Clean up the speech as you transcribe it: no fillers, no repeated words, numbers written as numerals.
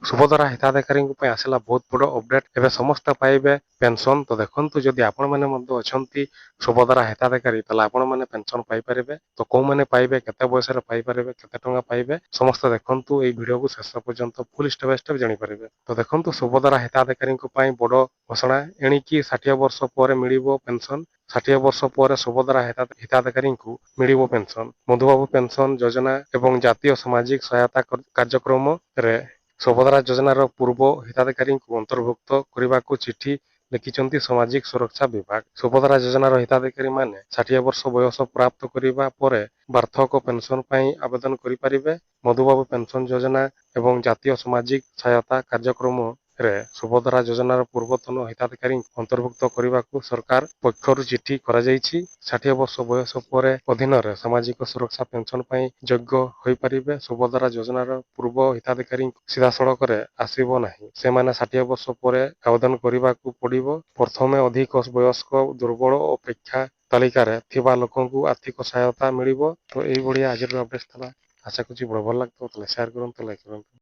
ସୁଭଦ୍ରା ହିତାଧିକାରୀଙ୍କ ପାଇଁ ଆସିଲା ବହୁତ ବଡ଼ ଅପଡେଟ୍। ଏବେ ସମସ୍ତେ ପାଇବେ ପେନସନ୍। ତ ଦେଖନ୍ତୁ, ଯଦି ଆପଣମାନେ ମଧ୍ୟ ଅଛନ୍ତି ସୁଭଦ୍ରା ହିତାଧିକାରୀ, ତାହେଲେ ଆପଣମାନେ ପେନସନ୍ ପାଇପାରିବେ। ତ କୋଉମାନେ ପାଇବେ, କେତେ ବୟସରେ ପାଇପାରିବେ, କେତେ ଟଙ୍କା ପାଇବେ, ସମସ୍ତେ ଦେଖନ୍ତୁ ଏଇ ଭିଡିଓକୁ ଶେଷ ପର୍ଯ୍ୟନ୍ତ ଫୁଲ୍ ଷ୍ଟେପ୍ ବାଇ ଷ୍ଟେପ୍ ଜାଣିପାରିବେ। ତ ଦେଖନ୍ତୁ, ସୁଭଦ୍ରା ହିତାଧିକାରୀଙ୍କ ପାଇଁ ବଡ଼ ଘୋଷଣା। ଏଣିକି 60 ବର୍ଷ ପରେ ମିଳିବ ପେନସନ୍। 60 ବର୍ଷ ପରେ ସୁଭଦ୍ରା ହିତାଧିକାରୀଙ୍କୁ ମିଳିବ ପେନସନ୍। ମଧୁବାବୁ ପେନସନ୍ ଯୋଜନା ଏବଂ ଜାତୀୟ ସାମାଜିକ ସହାୟତା କାର୍ଯ୍ୟକ୍ରମରେ ସୁଭଦ୍ରା ଯୋଜନାର ପୂର୍ବ ହିତାଧିକାରୀଙ୍କୁ ଅନ୍ତର୍ଭୁକ୍ତ କରିବାକୁ ଚିଠି ଲେଖିଛନ୍ତି ସାମାଜିକ ସୁରକ୍ଷା ବିଭାଗ। ସୁଭଦ୍ରା ଯୋଜନାର ହିତାଧିକାରୀମାନେ 60 ବର୍ଷ ବୟସ ପ୍ରାପ୍ତ କରିବା ପରେ ବାର୍ଦ୍ଧକ୍ୟ ପେନସନ୍ ପାଇଁ ଆବେଦନ କରିପାରିବେ। ମଧୁବାବୁ ପେନସନ୍ ଯୋଜନା ଏବଂ ଜାତୀୟ ସାମାଜିକ ସହାୟତା କାର୍ଯ୍ୟକ୍ରମରେ ସୁଭଦ୍ରା ଯୋଜନାର ପୂର୍ବତନ ହିତାଧିକାରୀଙ୍କୁ ଅନ୍ତର୍ଭୁକ୍ତ କରିବାକୁ ସରକାର ପକ୍ଷରୁ ଚିଠି କରାଯାଇଛି। 60 ବର୍ଷ ବୟସ ପରେ ଅଧୀନରେ ସାମାଜିକ ସୁରକ୍ଷା ପେନସନ୍ ପାଇଁ ଯୋଗ୍ୟ ହୋଇପାରିବେ। ସୁଭଦ୍ରା ଯୋଜନାର ପୂର୍ବ ହିତାଧିକାରୀଙ୍କୁ ସିଧାସଳଖରେ ଆସିବ ନାହିଁ। ସେମାନେ 60 ବର୍ଷ ପରେ ଆବେଦନ କରିବାକୁ ପଡ଼ିବ। ପ୍ରଥମେ ଅଧିକ ବୟସ୍କ, ଦୁର୍ବଳ ଓ ଅପେକ୍ଷା ତାଲିକାରେ ଥିବା ଲୋକଙ୍କୁ ଆର୍ଥିକ ସହାୟତା ମିଳିବ। ତ ଏଇଭଳିଆ ଆଜିର ଅପଡେଟ୍ ଥିଲା। ଆଶା କରୁଛି ଭଲ ଲାଗିଥିବ। ତାହେଲେ ସେୟାର କରନ୍ତୁ, ଲାଇକ୍ କରନ୍ତୁ।